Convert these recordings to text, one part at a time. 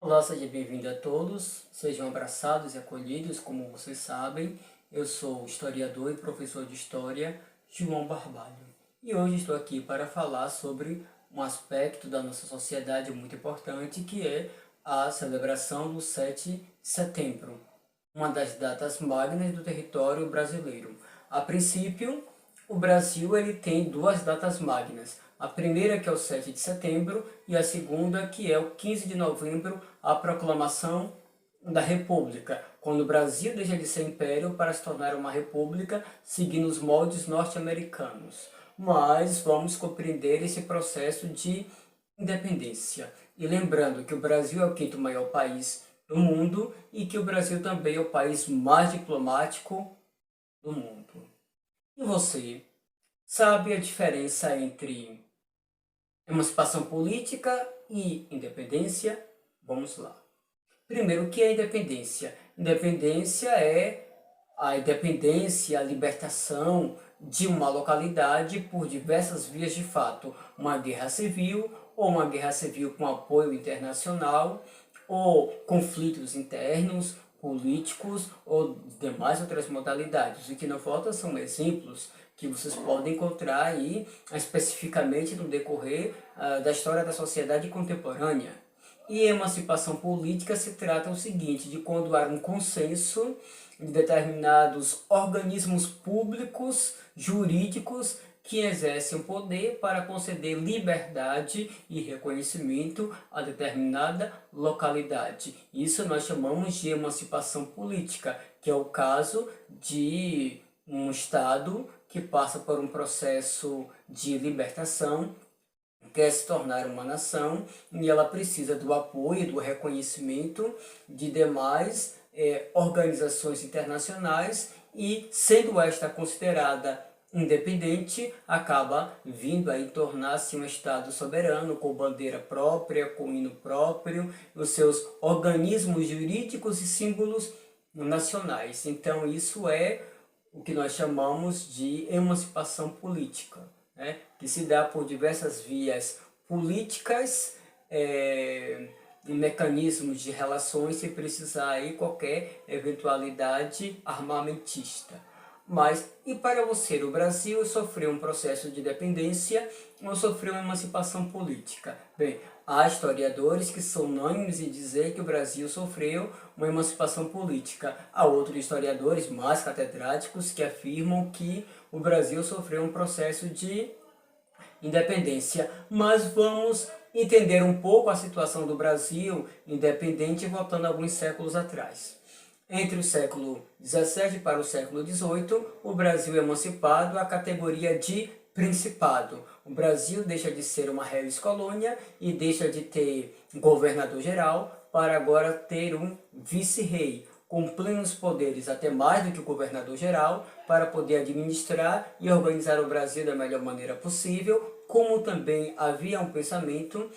Olá, seja bem-vindo a todos, sejam abraçados e acolhidos, como vocês sabem. Eu sou o historiador e professor de História, João Barbalho. E hoje estou aqui para falar sobre um aspecto da nossa sociedade muito importante, que é a celebração do 7 de setembro, uma das datas magnas do território brasileiro. A princípio, o Brasil ele tem duas datas magnas. A primeira que é o 7 de setembro e a segunda que é o 15 de novembro, a proclamação da República, quando o Brasil deixa de ser império para se tornar uma república, seguindo os moldes norte-americanos. Mas vamos compreender esse processo de independência. E lembrando que o Brasil é o quinto maior país do mundo e que o Brasil também é o país mais diplomático do mundo. E você sabe a diferença entre emancipação política e independência? Vamos lá. Primeiro, o que é independência? Independência é a independência, a libertação de uma localidade por diversas vias de fato. Uma guerra civil, ou uma guerra civil com apoio internacional, ou conflitos internos, políticos, ou demais outras modalidades. O que não falta são exemplos que vocês podem encontrar aí especificamente no decorrer da história da sociedade contemporânea. E emancipação política se trata o seguinte, de quando há um consenso de determinados organismos públicos, jurídicos, que exercem o poder para conceder liberdade e reconhecimento a determinada localidade. Isso nós chamamos de emancipação política, que é o caso de um Estado que passa por um processo de libertação, quer se tornar uma nação e ela precisa do apoio, do reconhecimento de demais organizações internacionais e, sendo esta considerada independente, acaba vindo a tornar-se um Estado soberano, com bandeira própria, com hino próprio, os seus organismos jurídicos e símbolos nacionais. Então isso é o que nós chamamos de emancipação política, né? Que se dá por diversas vias políticas e mecanismos de relações sem precisar aí qualquer eventualidade armamentista. Mas, e para você, o Brasil sofreu um processo de dependência ou sofreu uma emancipação política? Bem, há historiadores que são unânimes em dizer que o Brasil sofreu uma emancipação política. Há outros historiadores mais catedráticos que afirmam que o Brasil sofreu um processo de independência. Mas vamos entender um pouco a situação do Brasil independente voltando alguns séculos atrás. Entre o século XVII para o século XVIII, o Brasil é emancipado à categoria de principado. O Brasil deixa de ser uma reis colônia e deixa de ter governador-geral para agora ter um vice-rei, com plenos poderes, até mais do que o governador-geral, para poder administrar e organizar o Brasil da melhor maneira possível, como também havia um pensamento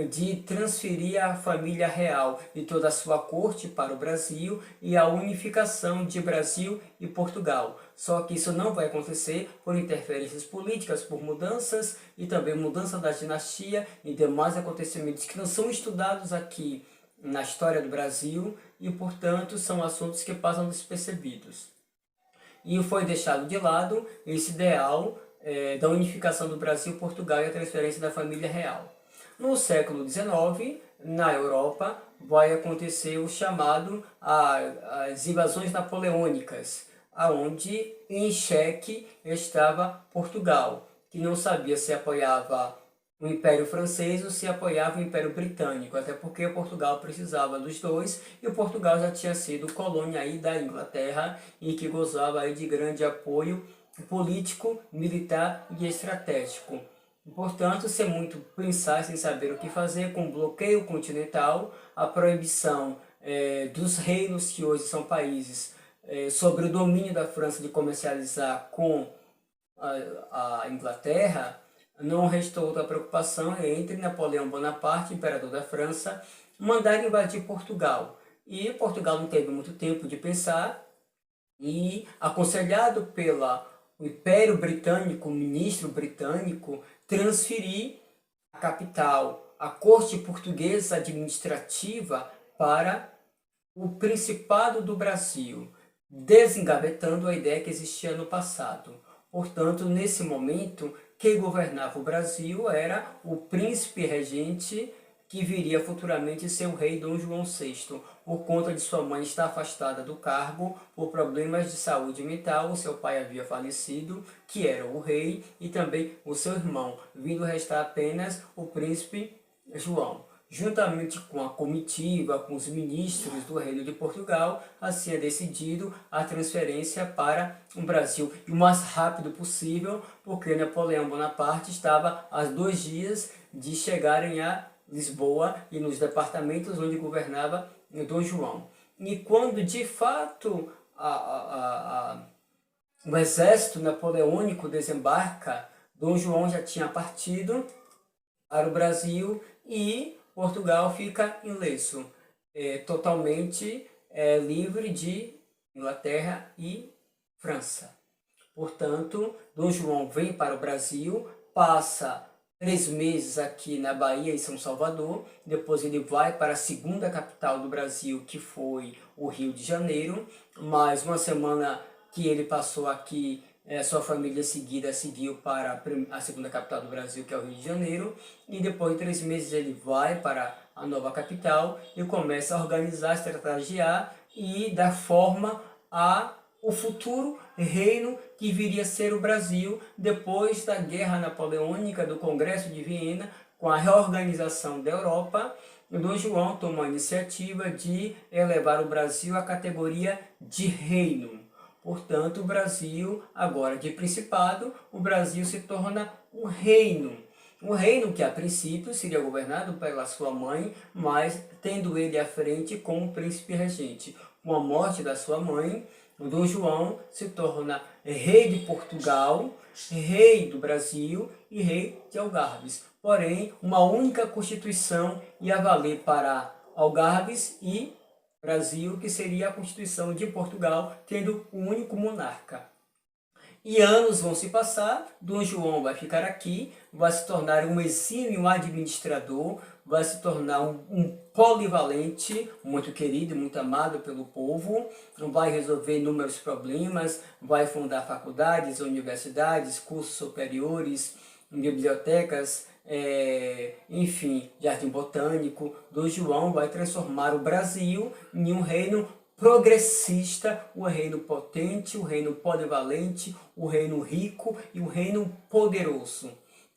de transferir a família real e toda a sua corte para o Brasil e a unificação de Brasil e Portugal. Só que isso não vai acontecer por interferências políticas, por mudanças e também mudança da dinastia e demais acontecimentos que não são estudados aqui na história do Brasil e, portanto, são assuntos que passam despercebidos. E foi deixado de lado esse ideal da unificação do Brasil, Portugal e a transferência da família real. No século XIX, na Europa, vai acontecer o chamado as invasões napoleônicas, aonde em xeque estava Portugal, que não sabia se apoiava o Império Francês ou se apoiava o Império Britânico, até porque Portugal precisava dos dois e o Portugal já tinha sido colônia aí da Inglaterra e que gozava aí de grande apoio político, militar e estratégico. Portanto, sem muito pensar, sem saber o que fazer, com o bloqueio continental, a proibição dos reinos que hoje são países sobre o domínio da França de comercializar com a Inglaterra, não restou outra preocupação entre Napoleão Bonaparte, imperador da França, mandar invadir Portugal. E Portugal não teve muito tempo de pensar e, aconselhado pelo Império Britânico, o ministro britânico, transferir a capital a corte portuguesa administrativa para o Principado do Brasil, desengavetando a ideia que existia no passado. Portanto, nesse momento, quem governava o Brasil era o príncipe regente, que viria futuramente ser o rei Dom João VI, por conta de sua mãe estar afastada do cargo por problemas de saúde mental. O seu pai havia falecido, que era o rei, e também o seu irmão, vindo restar apenas o príncipe João. Juntamente com a comitiva, com os ministros do Reino de Portugal, assim é decidido a transferência para o Brasil o mais rápido possível, porque Napoleão Bonaparte estava a 2 dias de chegarem a Lisboa e nos departamentos onde governava Dom João. E quando de fato o exército napoleônico desembarca, Dom João já tinha partido para o Brasil e Portugal fica ileso, totalmente livre de Inglaterra e França. Portanto, Dom João vem para o Brasil, passa 3 meses aqui na Bahia e São Salvador, depois ele vai para a segunda capital do Brasil, que foi o Rio de Janeiro, mais uma semana que ele passou aqui, sua família seguida seguiu para a segunda capital do Brasil, que é o Rio de Janeiro, e depois de 3 meses ele vai para a nova capital e começa a organizar, estrategiar e dar forma ao futuro reino que viria a ser o Brasil depois da Guerra Napoleônica, do Congresso de Viena, com a reorganização da Europa. Dom João tomou a iniciativa de elevar o Brasil à categoria de reino. Portanto, o Brasil, agora de principado, o Brasil se torna um reino. Um reino que, a princípio, seria governado pela sua mãe, mas tendo ele à frente como príncipe regente. Com a morte da sua mãe, Dom João se torna rei de Portugal, rei do Brasil e rei de Algarves. Porém, uma única constituição ia valer para Algarves e Brasil, que seria a Constituição de Portugal, tendo um único monarca. E anos vão se passar, Dom João vai ficar aqui, vai se tornar um exímio administrador, vai se tornar um polivalente, muito querido, muito amado pelo povo, vai resolver inúmeros problemas, vai fundar faculdades, universidades, cursos superiores, bibliotecas, enfim, jardim botânico. Dom João vai transformar o Brasil em um reino progressista, um reino potente, um reino polivalente, um reino rico e um reino poderoso.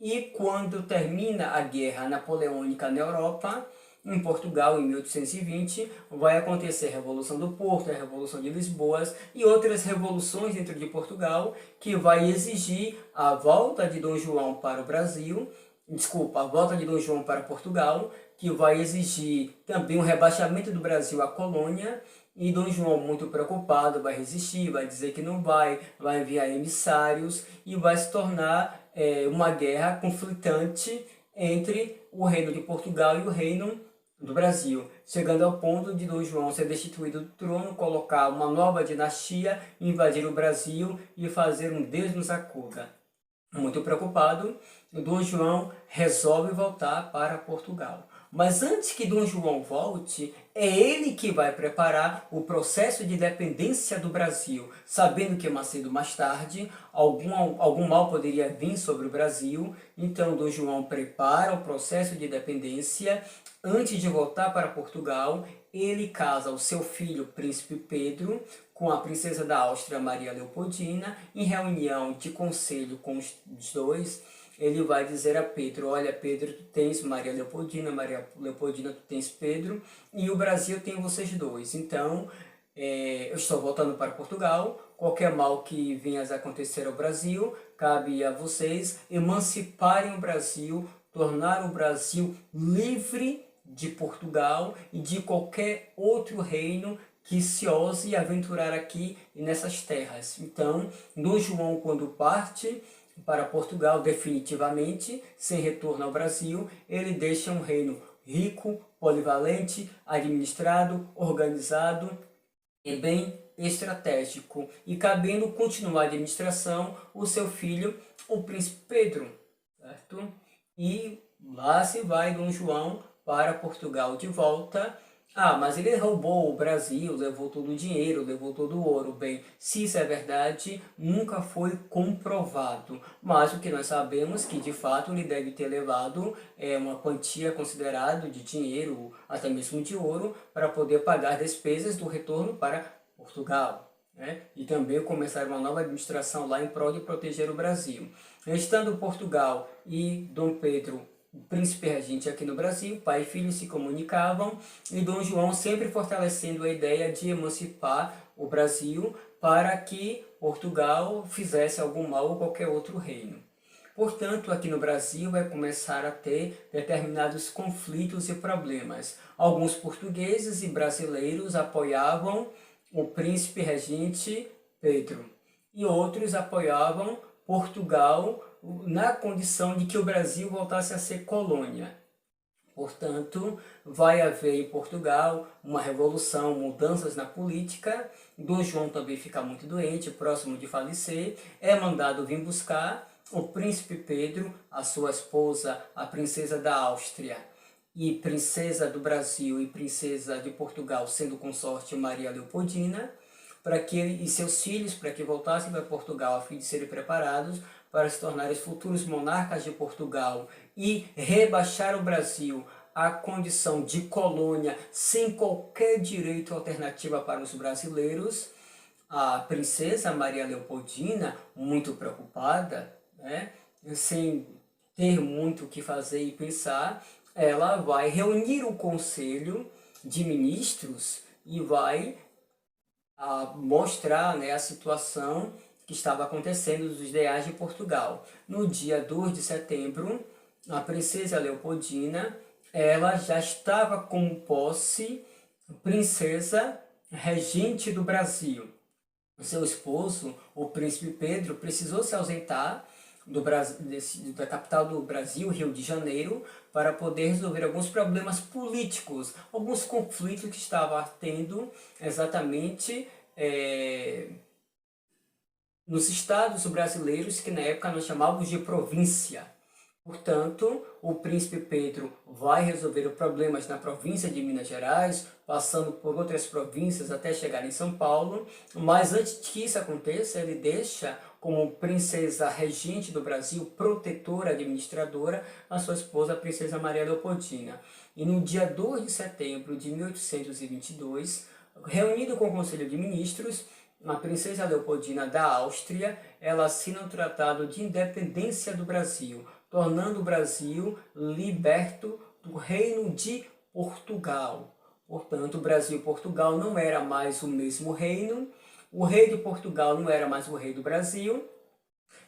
E quando termina a Guerra Napoleônica na Europa, em Portugal, em 1820, vai acontecer a Revolução do Porto, a Revolução de Lisboa e outras revoluções dentro de Portugal, que vai exigir a volta de Dom João para o Brasil, a volta de Dom João para Portugal, que vai exigir também um rebaixamento do Brasil à colônia, e Dom João, muito preocupado, vai resistir, vai dizer que não vai enviar emissários e vai se tornar uma guerra conflitante entre o reino de Portugal e o reino do Brasil, chegando ao ponto de Dom João ser destituído do trono, colocar uma nova dinastia, invadir o Brasil e fazer um Deus nos acuda. Muito preocupado, Dom João resolve voltar para Portugal. Mas antes que Dom João volte, é ele que vai preparar o processo de independência do Brasil, sabendo que mais cedo ou mais tarde algum mal poderia vir sobre o Brasil. Então Dom João prepara o processo de independência. Antes de voltar para Portugal, ele casa o seu filho, príncipe Pedro, com a princesa da Áustria, Maria Leopoldina. Em reunião de conselho com os dois, ele vai dizer a Pedro: olha, Pedro, tu tens Maria Leopoldina, tu tens Pedro, e o Brasil tem vocês dois. Então, eu estou voltando para Portugal, qualquer mal que venha a acontecer ao Brasil, cabe a vocês emanciparem o Brasil, tornar o Brasil livre de Portugal e de qualquer outro reino que se ouse aventurar aqui nessas terras. Então, Dom João, quando parte para Portugal definitivamente, sem retorno ao Brasil, ele deixa um reino rico, polivalente, administrado, organizado e bem estratégico, e cabendo continuar a administração o seu filho, o príncipe Pedro, certo? E Lá se vai Dom João para Portugal de volta. Ah, mas ele roubou o Brasil, levou todo o dinheiro, levou todo o ouro. Bem, se isso é verdade, nunca foi comprovado. Mas o que nós sabemos é que, de fato, ele deve ter levado uma quantia considerável de dinheiro, até mesmo de ouro, para poder pagar despesas do retorno para Portugal. Né? E também começar uma nova administração lá em prol de proteger o Brasil. Estando Portugal e Dom Pedro, o príncipe regente aqui no Brasil, pai e filho se comunicavam, e Dom João sempre fortalecendo a ideia de emancipar o Brasil para que Portugal fizesse algum mal ou qualquer outro reino. Portanto, aqui no Brasil vai começar a ter determinados conflitos e problemas. Alguns portugueses e brasileiros apoiavam o príncipe regente Pedro e outros apoiavam Portugal na condição de que o Brasil voltasse a ser colônia. Portanto, vai haver em Portugal uma revolução, mudanças na política. Dom João também fica muito doente, próximo de falecer. É mandado vir buscar o príncipe Pedro, a sua esposa, a princesa da Áustria, e princesa do Brasil e princesa de Portugal, sendo consorte Maria Leopoldina, para que ele e seus filhos, para que voltassem para Portugal a fim de serem preparados para se tornarem os futuros monarcas de Portugal e rebaixar o Brasil à condição de colônia sem qualquer direito alternativa para os brasileiros. A princesa Maria Leopoldina, muito preocupada, né, sem ter muito o que fazer e pensar, ela vai reunir o conselho de ministros e vai mostrar, né, a situação que estava acontecendo dos ideais de Portugal. No dia 2 de setembro, a princesa Leopoldina, ela já estava como posse princesa regente do Brasil. O seu esposo, o príncipe Pedro, precisou se ausentar da capital do Brasil, Rio de Janeiro, para poder resolver alguns problemas políticos, alguns conflitos que estava tendo exatamente nos estados brasileiros, que na época nós chamávamos de província. Portanto, o príncipe Pedro vai resolver os problemas na província de Minas Gerais, passando por outras províncias até chegar em São Paulo, mas antes que isso aconteça, ele deixa como princesa regente do Brasil, protetora, administradora, a sua esposa, a princesa Maria Leopoldina. E no dia 2 de setembro de 1822, reunido com o Conselho de Ministros, a princesa Leopoldina da Áustria, ela assina o Tratado de Independência do Brasil, tornando o Brasil liberto do Reino de Portugal. Portanto, o Brasil e Portugal não era mais o mesmo reino, o rei de Portugal não era mais o rei do Brasil,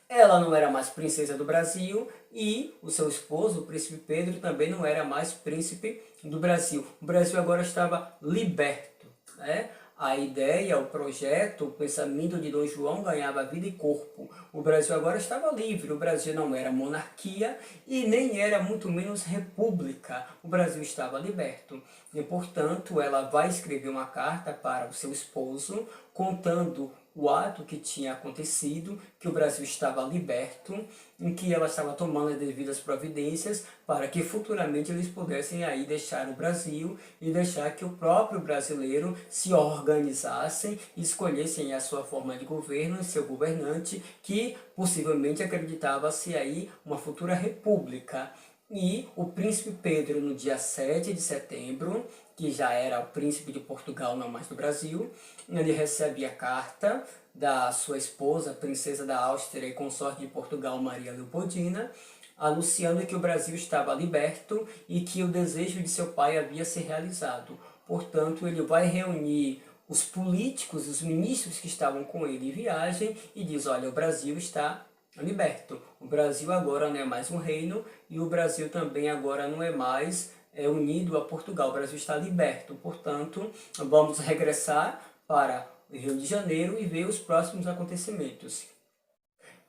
ela não era mais princesa do Brasil e o seu esposo, o príncipe Pedro, também não era mais príncipe do Brasil. O Brasil agora estava liberto, né? A ideia, o projeto, o pensamento de Dom João ganhava vida e corpo. O Brasil agora estava livre, o Brasil não era monarquia e nem era muito menos república. O Brasil estava liberto. E, portanto, ela vai escrever uma carta para o seu esposo, contando o ato que tinha acontecido, que o Brasil estava liberto, em que ela estava tomando as devidas providências para que futuramente eles pudessem aí deixar o Brasil e deixar que o próprio brasileiro se organizassem e escolhessem a sua forma de governo, seu governante, que possivelmente acreditava-se aí uma futura república. E o príncipe Pedro, no dia 7 de setembro, que já era o príncipe de Portugal, não mais do Brasil, ele recebe a carta da sua esposa, princesa da Áustria e consorte de Portugal, Maria Leopoldina, anunciando que o Brasil estava liberto e que o desejo de seu pai havia se realizado. Portanto, ele vai reunir os políticos, os ministros que estavam com ele em viagem e diz, olha, o Brasil está liberto. O Brasil agora não é mais um reino e o Brasil também agora não é mais unido a Portugal. O Brasil está liberto. Portanto, vamos regressar para o Rio de Janeiro e ver os próximos acontecimentos.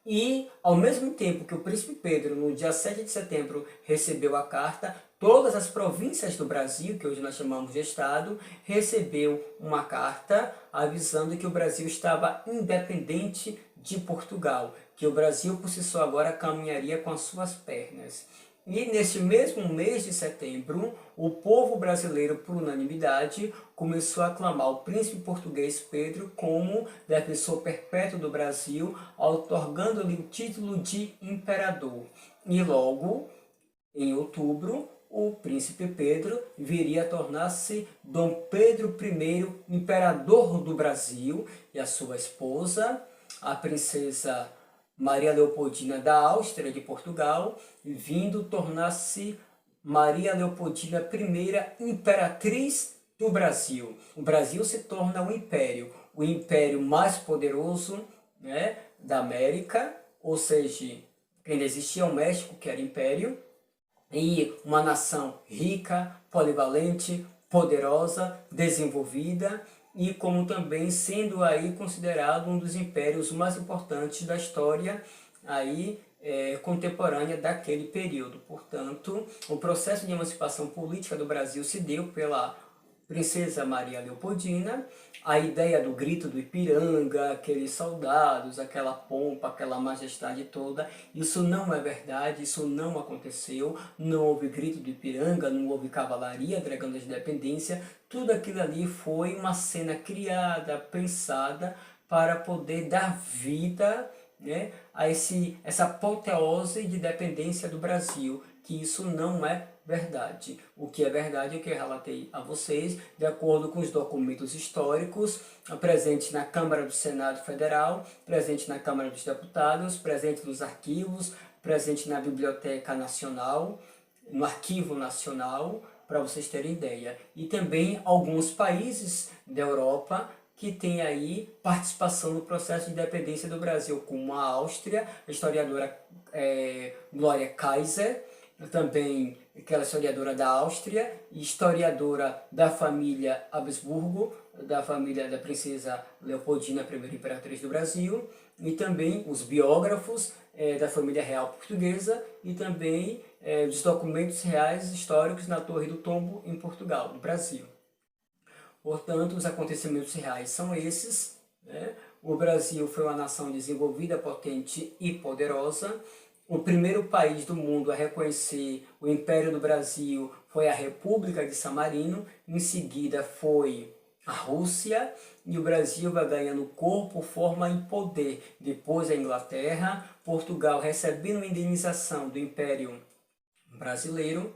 E, ao mesmo tempo que o príncipe Pedro, no dia 7 de setembro, recebeu a carta, todas as províncias do Brasil, que hoje nós chamamos de Estado, recebeu uma carta avisando que o Brasil estava independente de Portugal, que o Brasil por si só agora caminharia com as suas pernas. E nesse mesmo mês de setembro, o povo brasileiro, por unanimidade, começou a aclamar o príncipe português Pedro como defensor perpétuo do Brasil, outorgando-lhe o título de imperador. E logo, em outubro, o príncipe Pedro viria a tornar-se Dom Pedro I, imperador do Brasil, e a sua esposa, a princesa Maria Leopoldina da Áustria de Portugal, vindo tornar-se Maria Leopoldina I, imperatriz do Brasil. O Brasil se torna o império mais poderoso, né, da América, ou seja, ainda existia o México, que era império, e uma nação rica, polivalente, poderosa, desenvolvida, e como também sendo aí considerado um dos impérios mais importantes da história aí, contemporânea daquele período. Portanto, o processo de emancipação política do Brasil se deu pela princesa Maria Leopoldina. A ideia do grito do Ipiranga, aqueles soldados, aquela pompa, aquela majestade toda, isso não é verdade, isso não aconteceu, não houve grito do Ipiranga, não houve cavalaria entregando a independência, tudo aquilo ali foi uma cena criada, pensada para poder dar vida, né, a essa apoteose de dependência do Brasil, que isso não é verdade. O que é verdade é o que eu relatei a vocês, de acordo com os documentos históricos presentes na Câmara do Senado Federal, presente na Câmara dos Deputados, presente nos arquivos, presente na Biblioteca Nacional, no Arquivo Nacional, para vocês terem ideia. E também alguns países da Europa que tem aí participação no processo de independência do Brasil, como a Áustria, a historiadora Glória Kaiser, também aquela historiadora da Áustria, historiadora da família Habsburgo, da família da princesa Leopoldina, primeira imperatriz do Brasil, e também os biógrafos da família real portuguesa, e também dos documentos reais históricos na Torre do Tombo, em Portugal, no Brasil. Portanto, os acontecimentos reais são esses, né? O Brasil foi uma nação desenvolvida, potente e poderosa. O primeiro país do mundo a reconhecer o Império do Brasil foi a República de San Marino, em seguida foi a Rússia, e o Brasil vai ganhando corpo, forma e poder. Depois a Inglaterra, Portugal recebendo uma indenização do Império Brasileiro,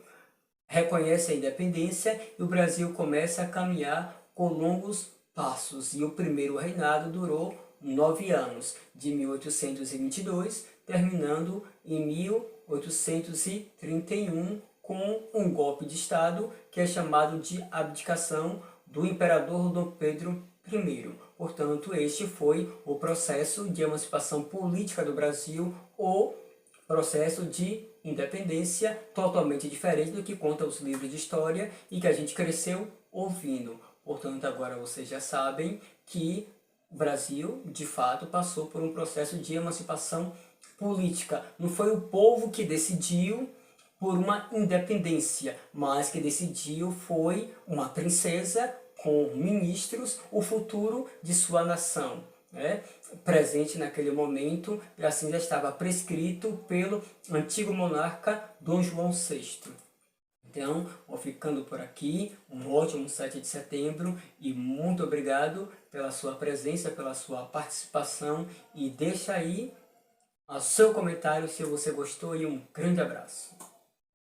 reconhece a independência e o Brasil começa a caminhar com longos passos. E o primeiro reinado durou 9 anos, de 1822, terminando em 1831 com um golpe de Estado que é chamado de abdicação do imperador Dom Pedro I. Portanto, este foi o processo de emancipação política do Brasil, ou processo de independência, totalmente diferente do que contam os livros de história e que a gente cresceu ouvindo. Portanto, agora vocês já sabem que o Brasil, de fato, passou por um processo de emancipação política. Não foi o povo que decidiu por uma independência, mas que decidiu foi uma princesa com ministros, o futuro de sua nação, né? Presente naquele momento, e assim já estava prescrito pelo antigo monarca Dom João VI. Então, vou ficando por aqui, um ótimo 7 de setembro e muito obrigado pela sua presença, pela sua participação, e deixa aí o seu comentário se você gostou, e um grande abraço.